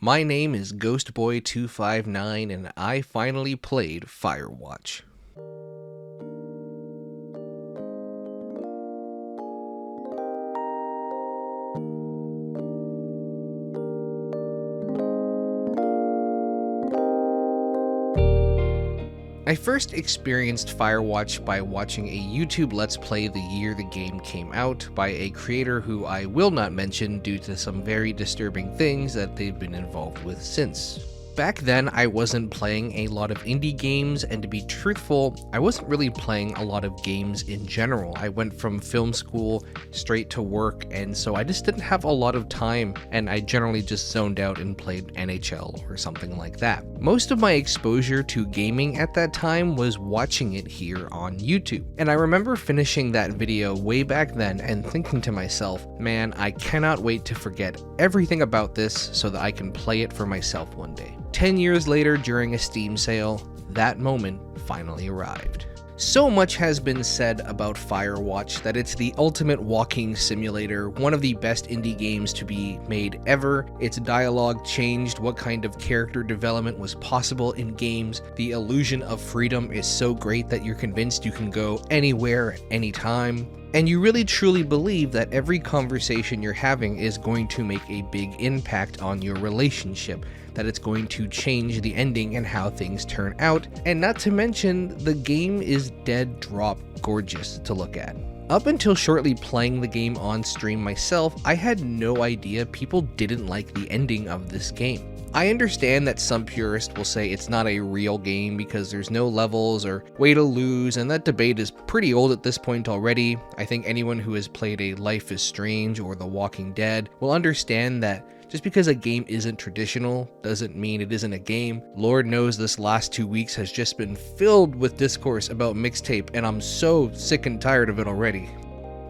My name is Ghostboy259 and I finally played Firewatch. I first experienced Firewatch by watching a YouTube Let's Play the year the game came out by a creator who I will not mention due to some very disturbing things that they've been involved with since. Back then, I wasn't playing a lot of indie games, and to be truthful, I wasn't really playing a lot of games in general. I went from film school straight to work, and so I just didn't have a lot of time, and I generally just zoned out and played NHL or something like that. Most of my exposure to gaming at that time was watching it here on YouTube, and I remember finishing that video way back then and thinking to myself, man, I cannot wait to forget everything about this so that I can play it for myself one day. 10 years later, during a Steam sale, that moment finally arrived. So much has been said about Firewatch that it's the ultimate walking simulator, one of the best indie games to be made ever. Its dialogue changed what kind of character development was possible in games. The illusion of freedom is so great that you're convinced you can go anywhere at any time. And you really truly believe that every conversation you're having is going to make a big impact on your relationship, that it's going to change the ending and how things turn out, and not to mention, the game is dead drop gorgeous to look at. Up until shortly playing the game on stream myself, I had no idea people didn't like the ending of this game. I understand that some purists will say it's not a real game because there's no levels or way to lose, and that debate is pretty old at this point already. I think anyone who has played a Life is Strange or The Walking Dead will understand that just because a game isn't traditional doesn't mean it isn't a game. Lord knows this last 2 weeks has just been filled with discourse about mixtape, and I'm so sick and tired of it already.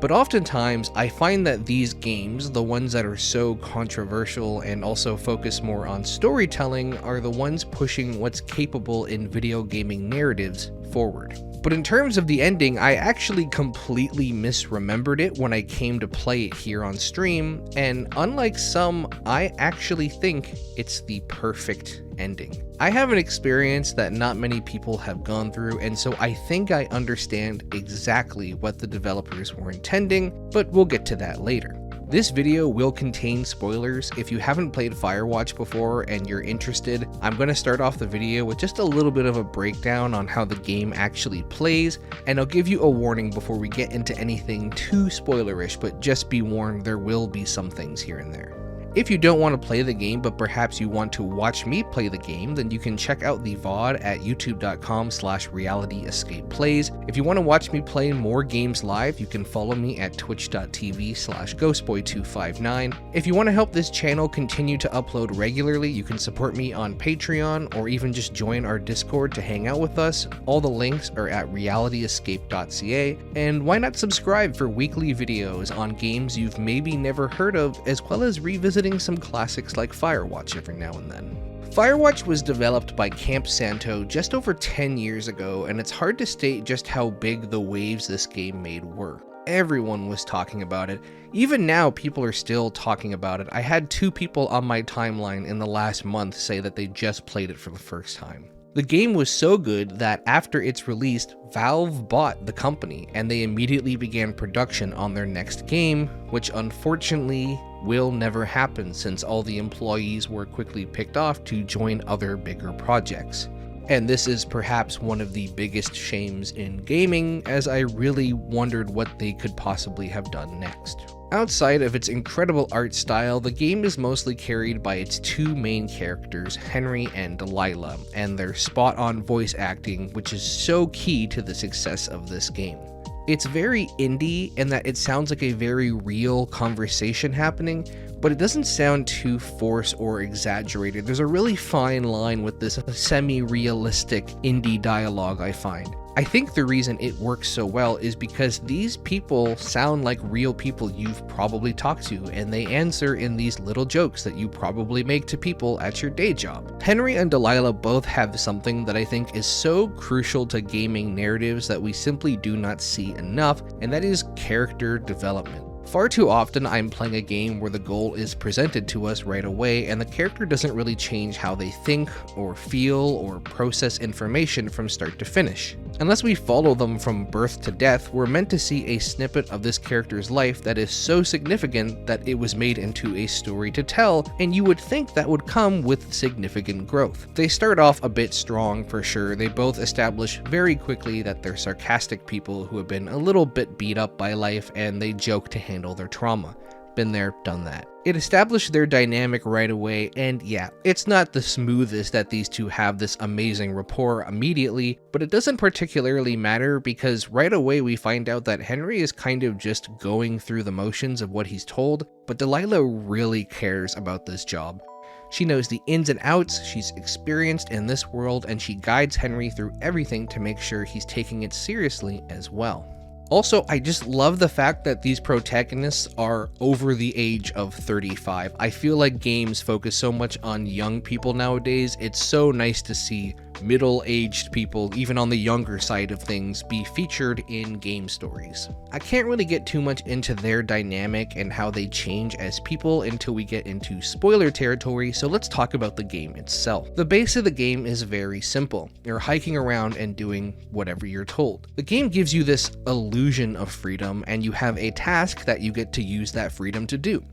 But oftentimes, I find that these games, the ones that are so controversial and also focus more on storytelling, are the ones pushing what's capable in video gaming narratives forward. But in terms of the ending, I actually completely misremembered it when I came to play it here on stream, and unlike some, I actually think it's the perfect ending. I have an experience that not many people have gone through, and so I think I understand exactly what the developers were intending, but we'll get to that later. This video will contain spoilers. If you haven't played Firewatch before and you're interested, I'm going to start off the video with just a little bit of a breakdown on how the game actually plays, and I'll give you a warning before we get into anything too spoilerish, but just be warned, there will be some things here and there. If you don't want to play the game, but perhaps you want to watch me play the game, then you can check out the VOD at youtube.com/realityescapeplays. If you want to watch me play more games live, you can follow me at twitch.tv/ghostboy259. If you want to help this channel continue to upload regularly, you can support me on Patreon or even just join our Discord to hang out with us. All the links are at realityescape.ca. And why not subscribe for weekly videos on games you've maybe never heard of, as well as revisiting some classics like Firewatch every now and then. Firewatch was developed by Camp Santo just over 10 years ago, and it's hard to state just how big the waves this game made were. Everyone was talking about it. Even now, people are still talking about it. I had 2 people on my timeline in the last month say that they just played it for the first time. The game was so good that after its release, Valve bought the company, and they immediately began production on their next game, which unfortunately will never happen since all the employees were quickly picked off to join other bigger projects. And this is perhaps one of the biggest shames in gaming, as I really wondered what they could possibly have done next. Outside of its incredible art style, the game is mostly carried by its 2 main characters, Henry and Delilah, and their spot-on voice acting, which is so key to the success of this game. It's very indie in that it sounds like a very real conversation happening, but it doesn't sound too forced or exaggerated. There's a really fine line with this semi-realistic indie dialogue, I find. I think the reason it works so well is because these people sound like real people you've probably talked to, and they answer in these little jokes that you probably make to people at your day job. Henry and Delilah both have something that I think is so crucial to gaming narratives that we simply do not see enough, and that is character development. Far too often I'm playing a game where the goal is presented to us right away and the character doesn't really change how they think or feel or process information from start to finish. Unless we follow them from birth to death, we're meant to see a snippet of this character's life that is so significant that it was made into a story to tell, and you would think that would come with significant growth. They start off a bit strong for sure. They both establish very quickly that they're sarcastic people who have been a little bit beat up by life and they joke to handle their trauma. Been there, done that. It established their dynamic right away, and yeah, it's not the smoothest that these two have this amazing rapport immediately, but it doesn't particularly matter because right away we find out that Henry is kind of just going through the motions of what he's told, but Delilah really cares about this job. She knows the ins and outs, she's experienced in this world, and she guides Henry through everything to make sure he's taking it seriously as well. Also, I just love the fact that these protagonists are over the age of 35. I feel like games focus so much on young people nowadays. It's so nice to see middle-aged people, even on the younger side of things, be featured in game stories. I can't really get too much into their dynamic and how they change as people until we get into spoiler territory, so let's talk about the game itself. The base of the game is very simple. You're hiking around and doing whatever you're told. The game gives you this illusion of freedom, and you have a task that you get to use that freedom to do.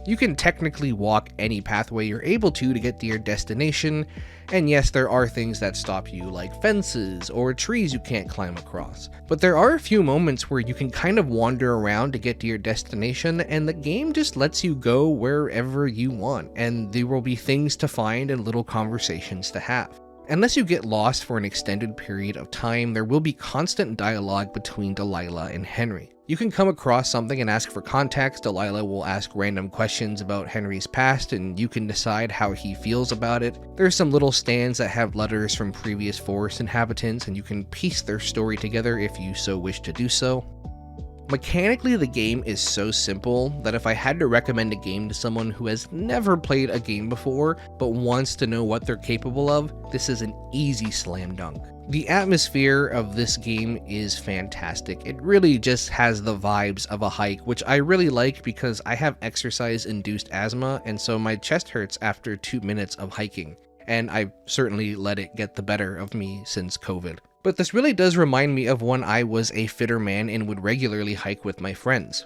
You can technically walk any pathway you're able to get to your destination, and yes, there are things that stop you, like fences or trees you can't climb across. But there are a few moments where you can kind of wander around to get to your destination, and the game just lets you go wherever you want, and there will be things to find and little conversations to have. Unless you get lost for an extended period of time, there will be constant dialogue between Delilah and Henry. You can come across something and ask for context. Delilah will ask random questions about Henry's past, and you can decide how he feels about it. There's some little stands that have letters from previous forest inhabitants, and you can piece their story together if you so wish to do so. Mechanically, the game is so simple that if I had to recommend a game to someone who has never played a game before but wants to know what they're capable of, this is an easy slam dunk. The atmosphere of this game is fantastic. It really just has the vibes of a hike, which I really like because I have exercise-induced asthma, and so my chest hurts after 2 minutes of hiking, and I've certainly let it get the better of me since COVID. But this really does remind me of when I was a fitter man and would regularly hike with my friends.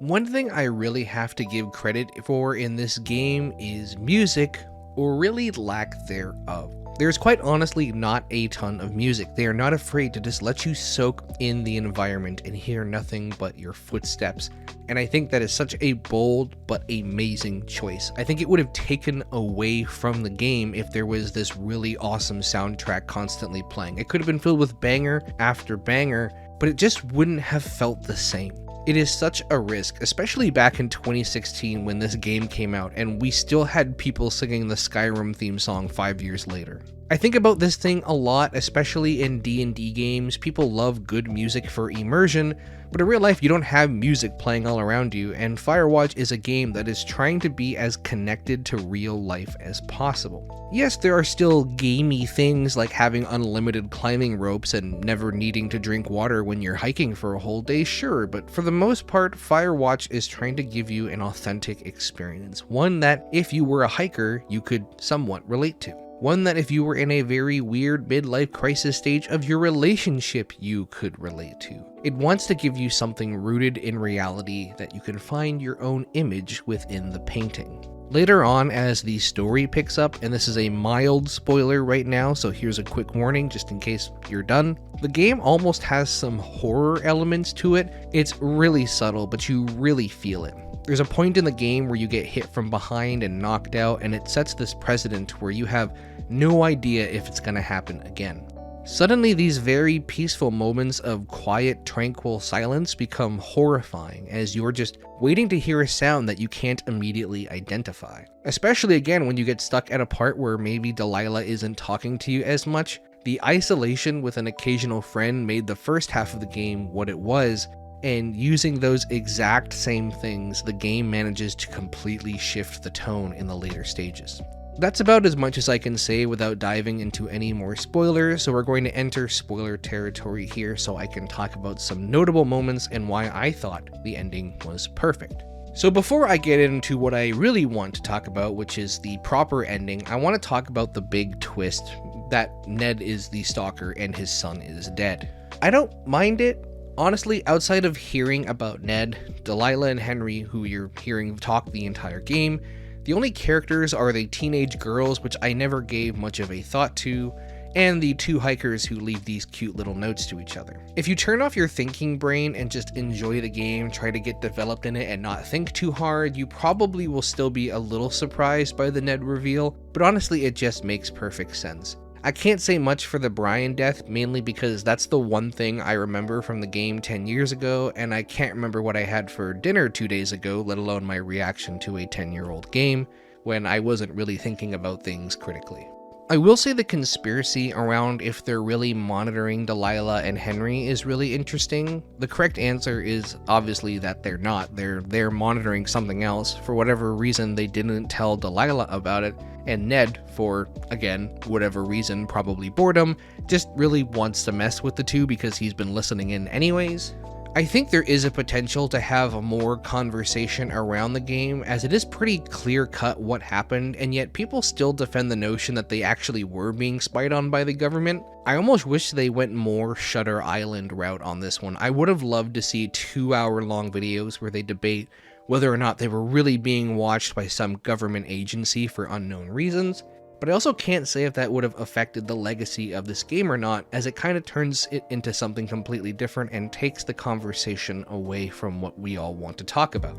One thing I really have to give credit for in this game is music, or really lack thereof. There's quite honestly not a ton of music. They are not afraid to just let you soak in the environment and hear nothing but your footsteps. And I think that is such a bold but amazing choice. I think it would have taken away from the game if there was this really awesome soundtrack constantly playing. It could have been filled with banger after banger, but it just wouldn't have felt the same. It is such a risk, especially back in 2016 when this game came out and we still had people singing the Skyrim theme song 5 years later. I think about this thing a lot, especially in D&D games. People love good music for immersion, but in real life you don't have music playing all around you, and Firewatch is a game that is trying to be as connected to real life as possible. Yes, there are still gamey things like having unlimited climbing ropes and never needing to drink water when you're hiking for a whole day, sure, but for the most part, Firewatch is trying to give you an authentic experience, one that if you were a hiker, you could somewhat relate to. One that if you were in a very weird midlife crisis stage of your relationship, you could relate to. It wants to give you something rooted in reality that you can find your own image within the painting. Later on, as the story picks up, and this is a mild spoiler right now, so here's a quick warning just in case you're done, the game almost has some horror elements to it. It's really subtle, but you really feel it. There's a point in the game where you get hit from behind and knocked out, and it sets this precedent where you have no idea if it's going to happen again. Suddenly, these very peaceful moments of quiet, tranquil silence become horrifying as you're just waiting to hear a sound that you can't immediately identify. Especially again when you get stuck at a part where maybe Delilah isn't talking to you as much. The isolation with an occasional friend made the first half of the game what it was, and using those exact same things, the game manages to completely shift the tone in the later stages. That's about as much as I can say without diving into any more spoilers, so we're going to enter spoiler territory here so I can talk about some notable moments and why I thought the ending was perfect. So before I get into what I really want to talk about, which is the proper ending, I want to talk about the big twist that Ned is the stalker and his son is dead. I don't mind it. Honestly, outside of hearing about Ned, Delilah and Henry, who you're hearing talk the entire game, the only characters are the teenage girls, which I never gave much of a thought to, and the two hikers who leave these cute little notes to each other. If you turn off your thinking brain and just enjoy the game, try to get developed in it and not think too hard, you probably will still be a little surprised by the Ned reveal, but honestly it just makes perfect sense. I can't say much for the Brian death, mainly because that's the one thing I remember from the game 10 years ago, and I can't remember what I had for dinner 2 days ago, let alone my reaction to a 10-year-old game, when I wasn't really thinking about things critically. I will say the conspiracy around if they're really monitoring Delilah and Henry is really interesting. The correct answer is obviously that they're not. They're monitoring something else. For whatever reason, they didn't tell Delilah about it. And Ned, for, again, whatever reason, probably boredom, just really wants to mess with the two because he's been listening in anyways. I think there is a potential to have more conversation around the game, as it is pretty clear-cut what happened, and yet people still defend the notion that they actually were being spied on by the government. I almost wish they went more Shutter Island route on this one. I would have loved to see 2-hour-long videos where they debate whether or not they were really being watched by some government agency for unknown reasons. But I also can't say if that would have affected the legacy of this game or not, as it kind of turns it into something completely different and takes the conversation away from what we all want to talk about.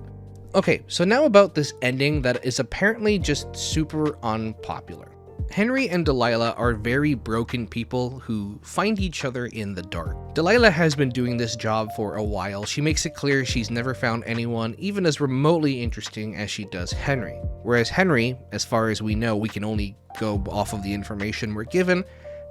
Okay, so now about this ending that is apparently just super unpopular. Henry and Delilah are very broken people who find each other in the dark. Delilah has been doing this job for a while. She makes it clear she's never found anyone even as remotely interesting as she does Henry. Whereas Henry, as far as we know, we can only go off of the information we're given,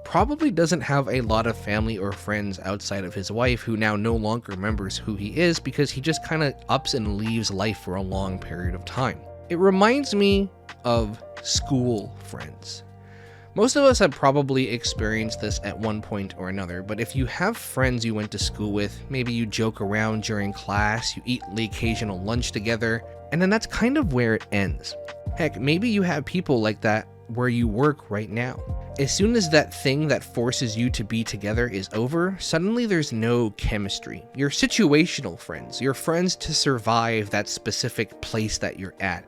probably doesn't have a lot of family or friends outside of his wife, who now no longer remembers who he is because he just kind of ups and leaves life for a long period of time. It reminds me of school friends. Most of us have probably experienced this at one point or another, but if you have friends you went to school with, maybe you joke around during class, you eat the occasional lunch together, and then that's kind of where it ends. Heck, maybe you have people like that where you work right now. As soon as that thing that forces you to be together is over, suddenly there's no chemistry. You're situational friends. You're friends to survive that specific place that you're at.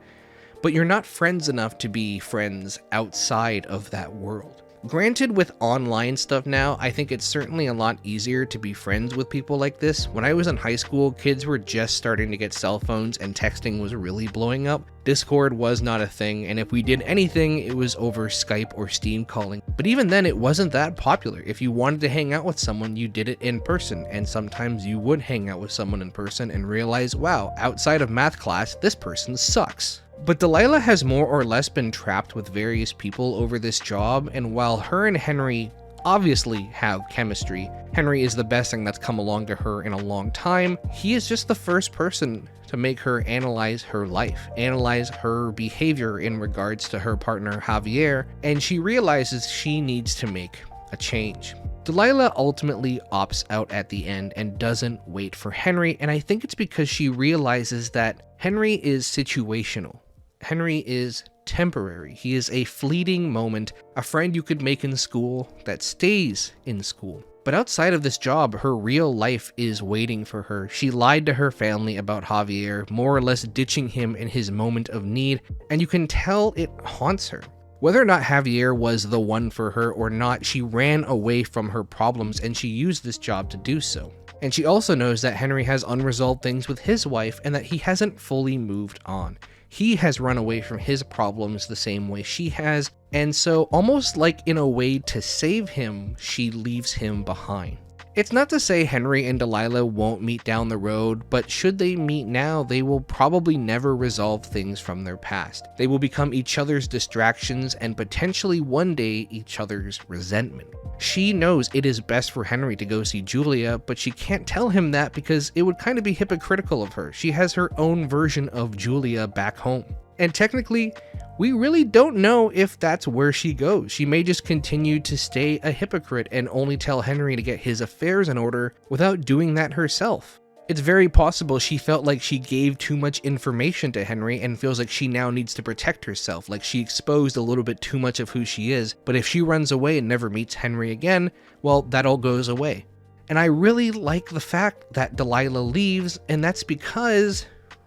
But you're not friends enough to be friends outside of that world. Granted, with online stuff now, I think it's certainly a lot easier to be friends with people like this. When I was in high school, kids were just starting to get cell phones and texting was really blowing up. Discord was not a thing, and if we did anything, it was over Skype or Steam calling. But even then, it wasn't that popular. If you wanted to hang out with someone, you did it in person, and sometimes you would hang out with someone in person and realize, wow, outside of math class, this person sucks. But Delilah has more or less been trapped with various people over this job, and while her and Henry obviously have chemistry, Henry is the best thing that's come along to her in a long time, he is just the first person to make her analyze her life, analyze her behavior in regards to her partner Javier, and she realizes she needs to make a change. Delilah ultimately opts out at the end and doesn't wait for Henry, and I think it's because she realizes that Henry is situational. Henry is temporary. He is a fleeting moment, a friend you could make in school that stays in school. But outside of this job, her real life is waiting for her. She lied to her family about Javier, more or less ditching him in his moment of need, and you can tell it haunts her. Whether or not Javier was the one for her or not, she ran away from her problems and she used this job to do so. And she also knows that Henry has unresolved things with his wife and that he hasn't fully moved on. He has run away from his problems the same way she has, and so almost like in a way to save him, she leaves him behind. It's not to say Henry and Delilah won't meet down the road, but should they meet now, they will probably never resolve things from their past. They will become each other's distractions and potentially one day each other's resentment. She knows it is best for Henry to go see Julia, but she can't tell him that because it would kind of be hypocritical of her. She has her own version of Julia back home. And technically, we really don't know if that's where she goes. She may just continue to stay a hypocrite and only tell Henry to get his affairs in order without doing that herself. It's very possible she felt like she gave too much information to Henry and feels like she now needs to protect herself, like she exposed a little bit too much of who she is, but if she runs away and never meets Henry again, well, that all goes away. And I really like the fact that Delilah leaves, and that's because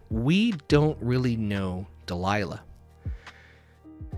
we don't really know Delilah.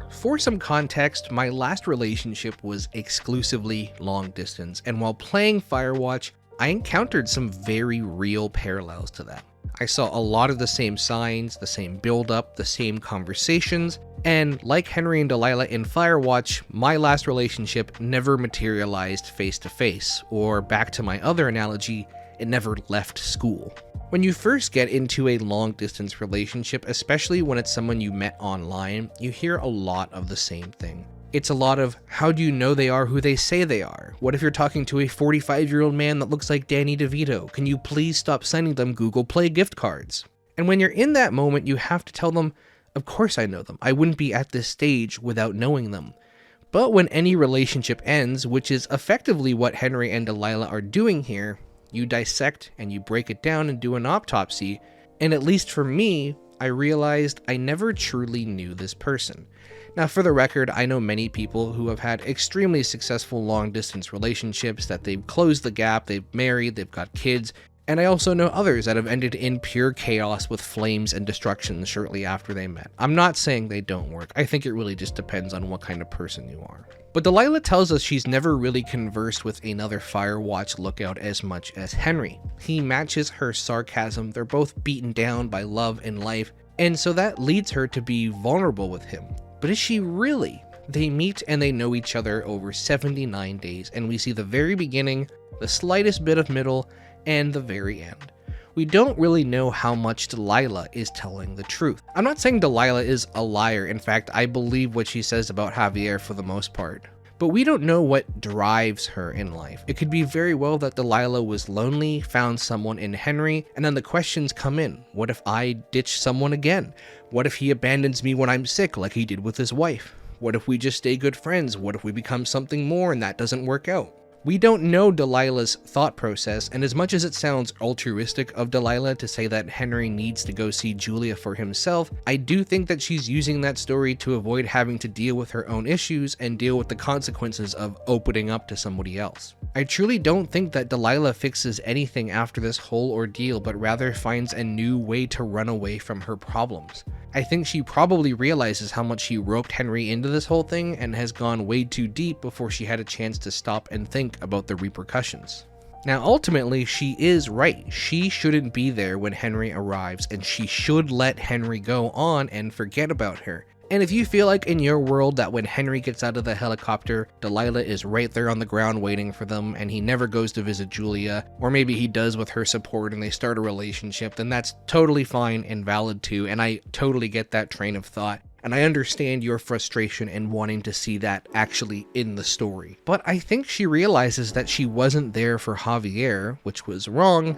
For some context, my last relationship was exclusively long distance, and while playing Firewatch, I encountered some very real parallels to that. I saw a lot of the same signs, the same build-up, the same conversations, and like Henry and Delilah in Firewatch, my last relationship never materialized face-to-face, or back to my other analogy, it never left school. When you first get into a long-distance relationship, especially when it's someone you met online, you hear a lot of the same thing. It's a lot of, how do you know they are who they say they are? What if you're talking to a 45-year-old man that looks like Danny DeVito? Can you please stop sending them Google Play gift cards? And when you're in that moment, you have to tell them, of course I know them. I wouldn't be at this stage without knowing them. But when any relationship ends, which is effectively what Henry and Delilah are doing here, you dissect and you break it down and do an autopsy, and at least for me, I realized I never truly knew this person. Now, for the record, I know many people who have had extremely successful long-distance relationships that they've closed the gap, they've married, they've got kids, and I also know others that have ended in pure chaos with flames and destruction shortly after they met. I'm not saying they don't work. I think it really just depends on what kind of person you are. But Delilah tells us she's never really conversed with another Firewatch lookout as much as Henry. He matches her sarcasm, they're both beaten down by love and life, and so that leads her to be vulnerable with him. But is she really? They meet and they know each other over 79 days, and we see the very beginning, the slightest bit of middle, and the very end. We don't really know how much Delilah is telling the truth. I'm not saying Delilah is a liar. In fact, I believe what she says about Javier for the most part. But we don't know what drives her in life. It could be very well that Delilah was lonely, found someone in Henry, and then the questions come in. What if I ditch someone again? What if he abandons me when I'm sick like he did with his wife? What if we just stay good friends? What if we become something more and that doesn't work out? We don't know Delilah's thought process, and as much as it sounds altruistic of Delilah to say that Henry needs to go see Julia for himself, I do think that she's using that story to avoid having to deal with her own issues and deal with the consequences of opening up to somebody else. I truly don't think that Delilah fixes anything after this whole ordeal, but rather finds a new way to run away from her problems. I think she probably realizes how much she roped Henry into this whole thing and has gone way too deep before she had a chance to stop and think about the repercussions. Now, ultimately, she is right. She shouldn't be there when Henry arrives, and she should let Henry go on and forget about her. And if you feel like in your world that when Henry gets out of the helicopter, Delilah is right there on the ground waiting for them, and he never goes to visit Julia, or maybe he does with her support and they start a relationship, then that's totally fine and valid too, and I totally get that train of thought. And I understand your frustration in wanting to see that actually in the story. But I think she realizes that she wasn't there for Javier, which was wrong,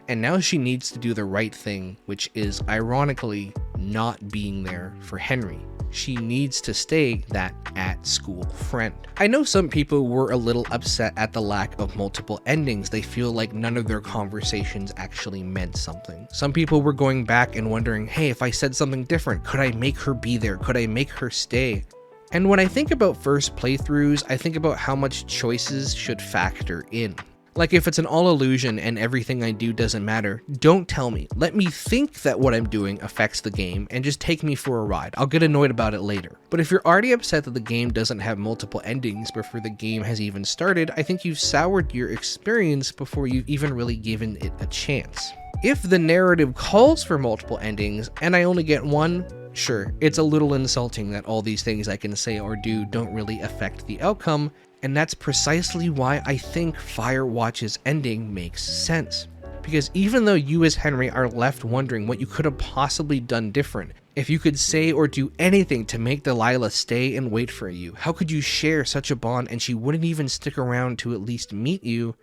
and now she needs to do the right thing, which is ironically not being there for Henry. She needs to stay that at-school friend. I know some people were a little upset at the lack of multiple endings. They feel like none of their conversations actually meant something. Some people were going back and wondering, hey, if I said something different, could I make her be there? Could I make her stay? And when I think about first playthroughs, I think about how much choices should factor in. Like if it's an all illusion and everything I do doesn't matter, don't tell me. Let me think that what I'm doing affects the game and just take me for a ride. I'll get annoyed about it later. But if you're already upset that the game doesn't have multiple endings before the game has even started, I think you've soured your experience before you've even really given it a chance. If the narrative calls for multiple endings and I only get one, sure, it's a little insulting that all these things I can say or do don't really affect the outcome. And that's precisely why I think Firewatch's ending makes sense. Because even though you as Henry are left wondering what you could have possibly done different, if you could say or do anything to make Delilah stay and wait for you, how could you share such a bond and she wouldn't even stick around to at least meet you?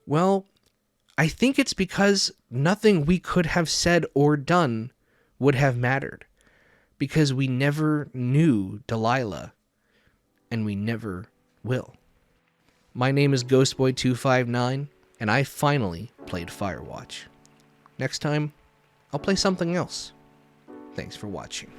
Well, I think it's because nothing we could have said or done would have mattered. because we never knew Delilah, and we never will. My name is Ghostboy259, and I finally played Firewatch. Next time, I'll play something else. Thanks for watching.